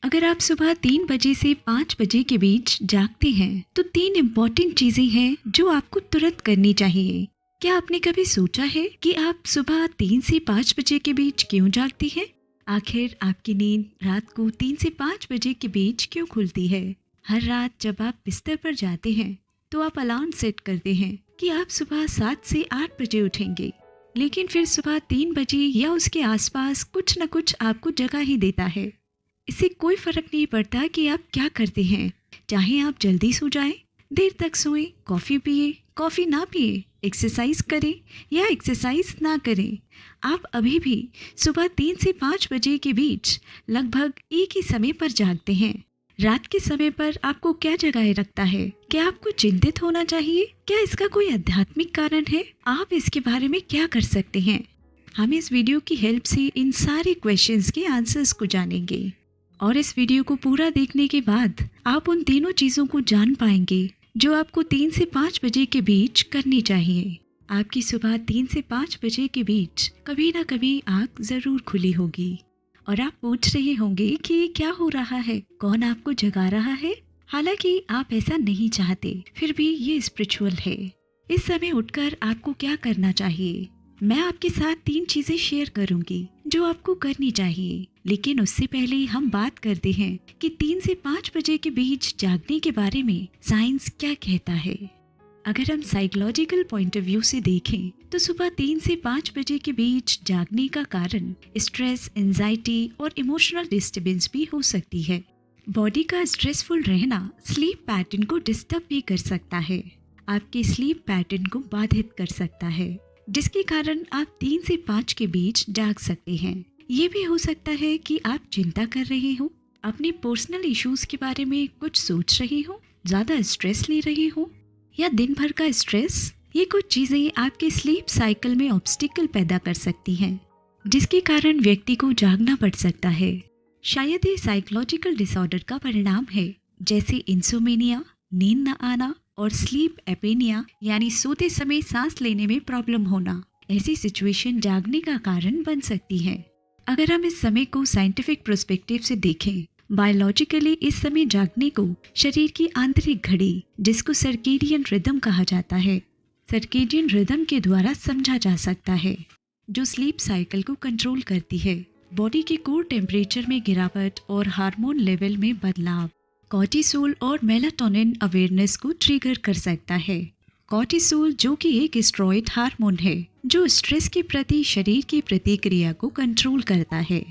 अगर आप सुबह 3 बजे से 5 बजे के बीच जागते हैं तो 3 इम्पोर्टेंट चीजें हैं जो आपको तुरंत करनी चाहिए। क्या आपने कभी सोचा है कि आप सुबह 3 से 5 बजे के बीच क्यों जागती हैं? आखिर आपकी नींद रात को 3 से 5 बजे के बीच क्यों खुलती है? हर रात जब आप बिस्तर पर जाते हैं तो आप अलार्म सेट करते हैं कि आप सुबह 7 से 8 बजे उठेंगे, लेकिन फिर सुबह 3 बजे या उसके आसपास कुछ न कुछ आपको जगा ही देता है। इससे कोई फर्क नहीं पड़ता कि आप क्या करते हैं, चाहे आप जल्दी सो जाएं, देर तक सोएं, कॉफ़ी पिए, कॉफ़ी ना पिए, एक्सरसाइज करें या एक्सरसाइज ना करें, आप अभी भी सुबह 3 से 5 बजे के बीच लगभग एक ही समय पर जागते हैं। रात के समय पर आपको क्या जगाए रखता है? क्या आपको चिंतित होना चाहिए? क्या इसका कोई आध्यात्मिक कारण है? आप इसके बारे में क्या कर सकते हैं? हम इस वीडियो की हेल्प से इन सारे क्वेश्चंस के आंसर्स को जानेंगे और इस वीडियो को पूरा देखने के बाद आप उन तीनों चीज़ों को जान पाएंगे जो आपको 3 से 5 बजे के बीच करनी चाहिए। आपकी सुबह 3 से 5 बजे के बीच कभी ना कभी आँख ज़रूर खुली होगी और आप पूछ रहे होंगे कि ये क्या हो रहा है, कौन आपको जगा रहा है? हालांकि आप ऐसा नहीं चाहते, फिर भी ये स्पिरिचुअल है। इस समय उठकर आपको क्या करना चाहिए? मैं आपके साथ 3 चीजें शेयर करूंगी जो आपको करनी चाहिए, लेकिन उससे पहले हम बात करते हैं कि 3 से 5 बजे के बीच जागने के बारे में साइंस क्या कहता है। अगर हम साइकोलॉजिकल पॉइंट ऑफ व्यू से देखें तो सुबह 3 से 5 बजे के बीच जागने का कारण स्ट्रेस, एंजाइटी और इमोशनल डिस्टर्बेंस भी हो सकती है। बॉडी का स्ट्रेसफुल रहना स्लीप पैटर्न को डिस्टर्ब भी कर सकता है, आपके स्लीप पैटर्न को बाधित कर सकता है, जिसके कारण आप 3 से 5 के बीच जाग सकते हैं। ये भी हो सकता है कि आप चिंता कर रहे हो, अपने पर्सनल इश्यूज के बारे में कुछ सोच रहे हो, ज़्यादा स्ट्रेस ले रहे हो या दिन भर का स्ट्रेस। ये कुछ चीज़ें आपके स्लीप साइकिल में ऑब्स्टिकल पैदा कर सकती हैं, जिसके कारण व्यक्ति को जागना पड़ सकता है। शायद ये साइकोलॉजिकल डिसऑर्डर का परिणाम है, जैसे इंसोमेनिया, नींद न आना और स्लीप एपेनिया यानी सोते समय सांस लेने में प्रॉब्लम होना। ऐसी सिचुएशन जागने का कारण बन सकती है। अगर हम इस समय को साइंटिफिक पर्सपेक्टिव से देखें, बायोलॉजिकली इस समय जागने को शरीर की आंतरिक घड़ी, जिसको सर्केडियन रिदम कहा जाता है, सर्केडियन रिदम के द्वारा समझा जा सकता है, जो स्लीप साइकिल को कंट्रोल करती है। बॉडी के कोर टेम्परेचर में गिरावट और हार्मोन लेवल में बदलाव कॉर्टिसोल और मेलाटोनिन अवेयरनेस को ट्रिगर कर सकता है। कॉर्टिसोल जो कि एक स्टेरॉयड हार्मोन है जो स्ट्रेस के प्रति शरीर की प्रतिक्रिया को कंट्रोल करता है,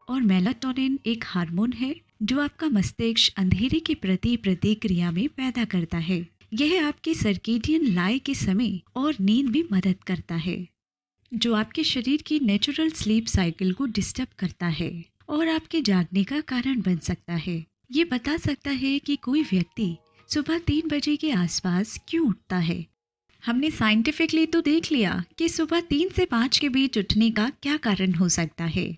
और मेलाटोनिन एक हार्मोन है जो आपका मस्तिष्क अंधेरे के प्रति प्रतिक्रिया में पैदा करता है। यह आपके सर्केडियन लय के समय और नींद में मदद करता है, जो आपके शरीर की नेचुरल स्लीप साइकिल को डिस्टर्ब करता है और आपके जागने का कारण बन सकता है। ये बता सकता है कि कोई व्यक्ति सुबह 3 बजे के आसपास क्यों उठता है। हमने साइंटिफिकली तो देख लिया कि सुबह 3 से 5 के बीच उठने का क्या कारण हो सकता है,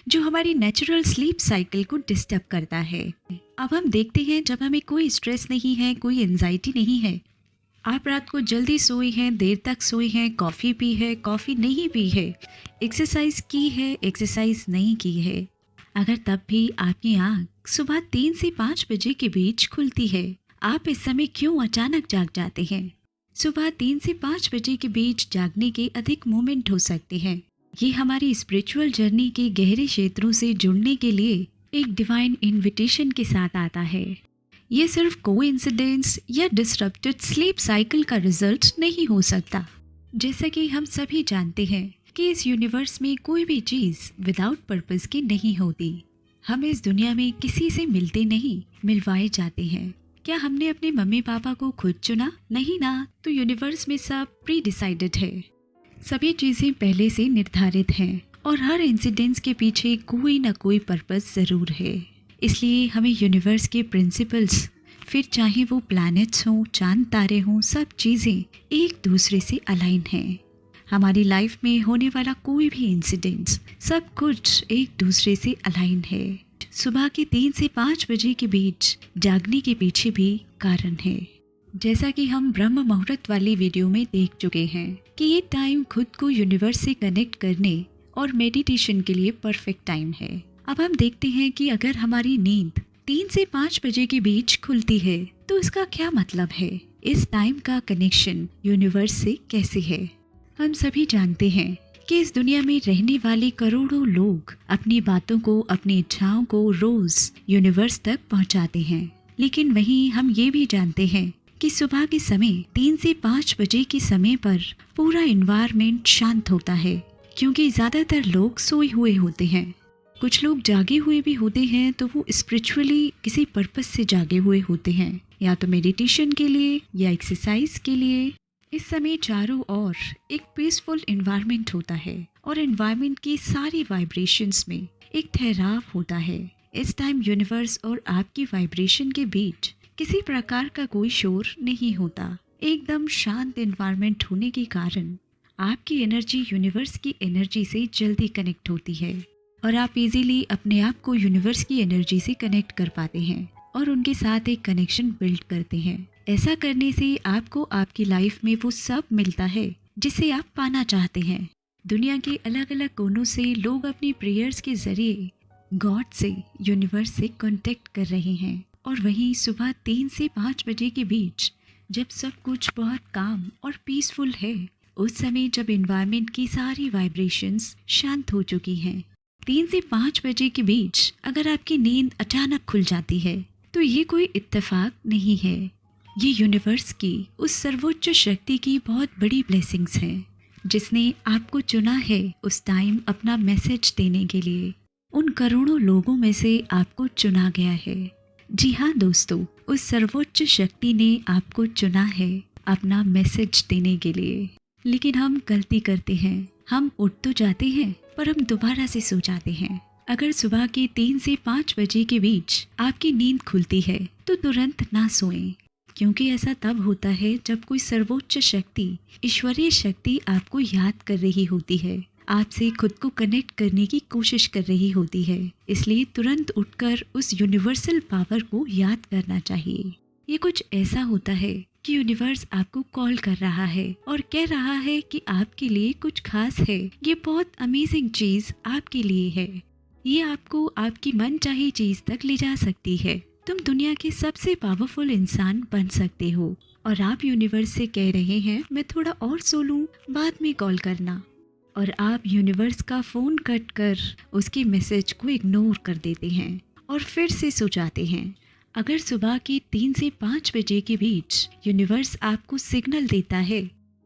जो हमारी नेचुरल स्लीप साइकिल को डिस्टर्ब करता है। अब हम देखते हैं, जब हमें कोई स्ट्रेस नहीं है, कोई एंजाइटी नहीं है, आप रात को जल्दी सोए हैं, देर तक सोए हैं, कॉफ़ी पी है, कॉफ़ी नहीं पी है, एक्सरसाइज की है, एक्सरसाइज नहीं की है, अगर तब भी आपकी आँख सुबह 3 से 5 बजे के बीच खुलती है, आप इस समय क्यों अचानक जाग जाते हैं? सुबह 3 से 5 बजे के बीच जागने के अधिक मोमेंट हो सकते हैं। ये हमारी स्पिरिचुअल जर्नी के गहरे क्षेत्रों से जुड़ने के लिए एक डिवाइन इनविटेशन के साथ आता है। ये सिर्फ कोइंसिडेंस या डिसरप्टेड स्लीप साइकिल का रिजल्ट नहीं हो सकता। जैसा कि हम सभी जानते हैं कि इस यूनिवर्स में कोई भी चीज़ विदाउट पर्पस की नहीं होती। हम इस दुनिया में किसी से मिलते नहीं, मिलवाए जाते हैं। क्या हमने अपने मम्मी पापा को खुद चुना? नहीं ना। तो यूनिवर्स में सब प्री डिसाइडेड है, सभी चीज़ें पहले से निर्धारित हैं और हर इंसिडेंस के पीछे कोई ना कोई पर्पस ज़रूर है। इसलिए हमें यूनिवर्स के प्रिंसिपल्स, फिर चाहे वो प्लैनेट्स हों, चांद तारे हों, सब चीज़ें एक दूसरे से अलाइन हैं। हमारी लाइफ में होने वाला कोई भी इंसिडेंट्स, सब कुछ एक दूसरे से अलाइन है। सुबह के 3 से 5 बजे के बीच जागने के पीछे भी कारण है। जैसा कि हम ब्रह्म मुहूर्त वाली वीडियो में देख चुके हैं कि ये टाइम खुद को यूनिवर्स से कनेक्ट करने और मेडिटेशन के लिए परफेक्ट टाइम है। अब हम देखते हैं कि अगर हमारी नींद 3 से 5 बजे के बीच खुलती है, तो इसका क्या मतलब है? इस टाइम का कनेक्शन यूनिवर्स से कैसे है? हम सभी जानते हैं कि इस दुनिया में रहने वाले करोड़ों लोग अपनी बातों को, अपनी इच्छाओं को रोज यूनिवर्स तक पहुंचाते हैं। लेकिन वहीं हम ये भी जानते हैं कि सुबह के समय 3 से 5 बजे के समय पर पूरा एनवायरनमेंट शांत होता है, क्योंकि ज्यादातर लोग सोए हुए होते हैं। कुछ लोग जागे हुए भी होते हैं, तो वो स्पिरिचुअली किसी पर्पस से जागे हुए होते हैं, या तो मेडिटेशन के लिए या एक्सरसाइज के लिए। इस समय चारों ओर एक पीसफुल एनवायरनमेंट होता है और एनवायरनमेंट की सारी वाइब्रेशंस में एक ठहराव होता है। इस टाइम यूनिवर्स और आपकी वाइब्रेशन के बीच किसी प्रकार का कोई शोर नहीं होता। एकदम शांत एनवायरनमेंट होने के कारण आपकी एनर्जी यूनिवर्स की एनर्जी से जल्दी कनेक्ट होती है और आप इजीली अपने आप को यूनिवर्स की एनर्जी से कनेक्ट कर पाते हैं और उनके साथ एक कनेक्शन बिल्ड करते हैं। ऐसा करने से आपको आपकी लाइफ में वो सब मिलता है जिसे आप पाना चाहते हैं। दुनिया के अलग अलग कोनों से लोग अपनी प्रेयर्स के जरिए गॉड से, यूनिवर्स से कांटेक्ट कर रहे हैं। और वहीं सुबह 3 से 5 बजे के बीच जब सब कुछ बहुत काम और पीसफुल है, उस समय जब एनवायरनमेंट की सारी वाइब्रेशंस शांत हो चुकी हैं, 3 से 5 बजे के बीच अगर आपकी नींद अचानक खुल जाती है, तो ये कोई इत्तेफाक नहीं है। ये यूनिवर्स की उस सर्वोच्च शक्ति की बहुत बड़ी ब्लेसिंग्स हैं, जिसने आपको चुना है उस टाइम अपना मैसेज देने के लिए। उन करोड़ों लोगों में से आपको चुना गया है। जी हाँ दोस्तों, उस सर्वोच्च शक्ति ने आपको चुना है अपना मैसेज देने के लिए। लेकिन हम गलती करते हैं, हम उठ तो जाते हैं पर हम दोबारा से सो जाते हैं। अगर सुबह के 3 से 5 बजे के बीच आपकी नींद खुलती है, तो तुरंत ना सोएं, क्योंकि ऐसा तब होता है जब कोई सर्वोच्च शक्ति, ईश्वरीय शक्ति आपको याद कर रही होती है, आपसे खुद को कनेक्ट करने की कोशिश कर रही होती है। इसलिए तुरंत उठकर उस यूनिवर्सल पावर को याद करना चाहिए। ये कुछ ऐसा होता है कि यूनिवर्स आपको कॉल कर रहा है और कह रहा है कि आपके लिए कुछ खास है। ये बहुत अमेजिंग चीज आपके लिए है। ये आपको आपकी मनचाही चीज तक ले जा सकती है। तुम दुनिया के सबसे पावरफुल इंसान बन सकते हो। और आप यूनिवर्स से कह रहे हैं मैं थोड़ा और सो लूं, बाद में कॉल करना। और आप यूनिवर्स का फोन कट कर उसके मैसेज को इग्नोर कर देते हैं और फिर से सो जाते हैं। अगर सुबह के 3 से 5 बजे के बीच यूनिवर्स आपको सिग्नल देता है,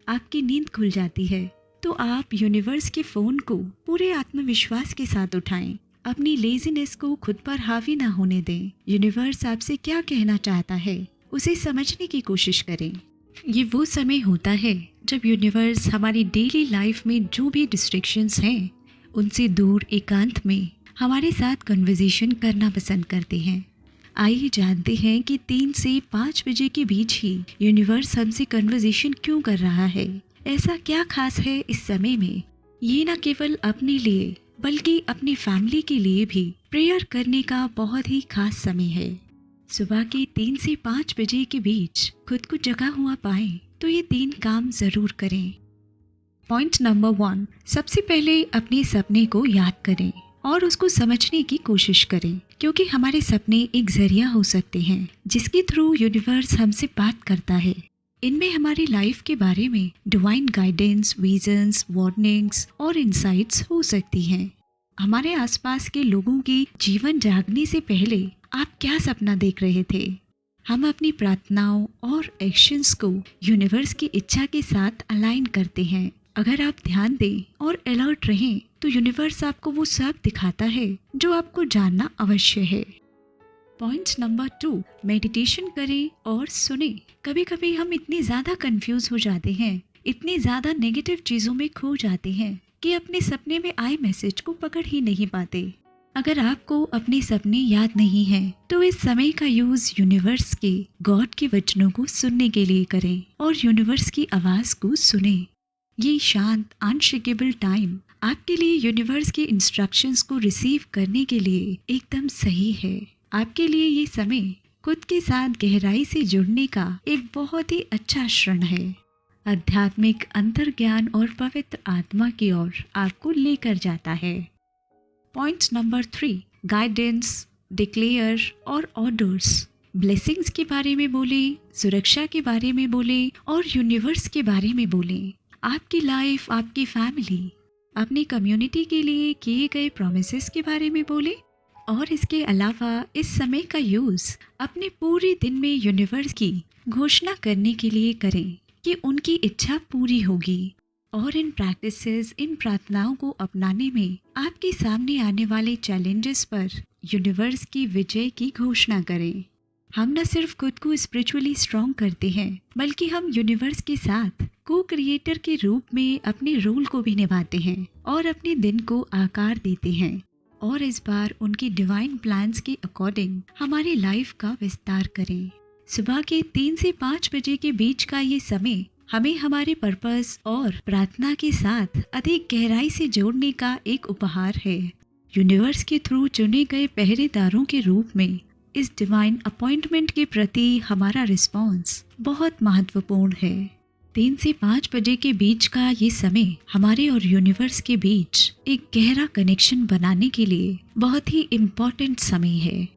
आपकी नींद खुल जाती है, तो आप यूनिवर्स के फ़ोन को पूरे आत्मविश्वास के साथ उठाएं। अपनी लेजीनेस को खुद पर हावी ना होने दें। यूनिवर्स आपसे क्या कहना चाहता है, उसे समझने की कोशिश करें। ये वो समय होता है जब यूनिवर्स हमारी डेली लाइफ में जो भी डिस्ट्रैक्शंस हैं, उनसे दूर एकांत में हमारे साथ कन्वर्सेशन करना पसंद करते हैं। आइए जानते हैं कि 3 से 5 बजे के बीच ही यूनिवर्स हमसे कन्वर्सेशन क्यों कर रहा है। ऐसा क्या खास है इस समय में। ये न केवल अपने लिए बल्कि अपनी फैमिली के लिए भी प्रेयर करने का बहुत ही खास समय है। सुबह के 3 से 5 बजे के बीच खुद को जगा हुआ पाएं तो ये 3 काम जरूर करें। पॉइंट नंबर 1, सबसे पहले अपने सपने को याद करें और उसको समझने की कोशिश करें, क्योंकि हमारे सपने एक जरिया हो सकते हैं जिसके थ्रू यूनिवर्स हमसे बात करता है। इनमें हमारी लाइफ के बारे में डिवाइन गाइडेंस, विजन्स, वार्निंग्स और इंसाइट्स हो सकती हैं। हमारे आसपास के लोगों की जीवन जागने से पहले आप क्या सपना देख रहे थे? हम अपनी प्रार्थनाओं और एक्शंस को यूनिवर्स की इच्छा के साथ अलाइन करते हैं। अगर आप ध्यान दें और अलर्ट रहें तो यूनिवर्स आपको वो सब दिखाता है जो आपको जानना अवश्य है। पॉइंट नंबर 2, मेडिटेशन करें और सुने। कभी कभी हम इतने ज़्यादा कंफ्यूज हो जाते हैं, इतनी ज़्यादा नेगेटिव चीज़ों में खो जाते हैं कि अपने सपने में आए मैसेज को पकड़ ही नहीं पाते। अगर आपको अपने सपने याद नहीं हैं, तो इस समय का यूज़ यूनिवर्स के, गॉड के वचनों को सुनने के लिए करें और यूनिवर्स की आवाज़ को सुने। ये शांत अनशेकेबल टाइम आपके लिए यूनिवर्स के इंस्ट्रक्शंस को रिसीव करने के लिए एकदम सही है। आपके लिए ये समय खुद के साथ गहराई से जुड़ने का एक बहुत ही अच्छा क्षण है। आध्यात्मिक अंतर्ज्ञान और पवित्र आत्मा की ओर आपको लेकर जाता है। पॉइंट नंबर 3, गाइडेंस डिक्लेयर और ऑर्डर्स। ब्लेसिंग्स के बारे में बोले, सुरक्षा के बारे में बोले और यूनिवर्स के बारे में बोले। आपकी लाइफ, आपकी फैमिली, अपनी कम्युनिटी के लिए किए गए प्रोमिसेस के बारे में बोले। और इसके अलावा इस समय का यूज़ अपने पूरे दिन में यूनिवर्स की घोषणा करने के लिए करें कि उनकी इच्छा पूरी होगी। और इन प्रैक्टिसेस, इन प्रार्थनाओं को अपनाने में आपके सामने आने वाले चैलेंजेस पर यूनिवर्स की विजय की घोषणा करें। हम न सिर्फ खुद को स्पिरिचुअली स्ट्रॉन्ग करते हैं, बल्कि हम यूनिवर्स के साथ को क्रिएटर के रूप में अपने रोल को भी निभाते हैं और अपने दिन को आकार देते हैं। और इस बार उनकी डिवाइन प्लान्स के अकॉर्डिंग हमारी लाइफ का विस्तार करें। सुबह के 3 से 5 बजे के बीच का ये समय हमें हमारे पर्पस और प्रार्थना के साथ अधिक गहराई से जोड़ने का एक उपहार है। यूनिवर्स के थ्रू चुने गए पहरेदारों के रूप में इस डिवाइन अपॉइंटमेंट के प्रति हमारा रिस्पॉन्स बहुत महत्वपूर्ण है। 3 से 5 बजे के बीच का ये समय हमारे और यूनिवर्स के बीच एक गहरा कनेक्शन बनाने के लिए बहुत ही इम्पोर्टेंट समय है।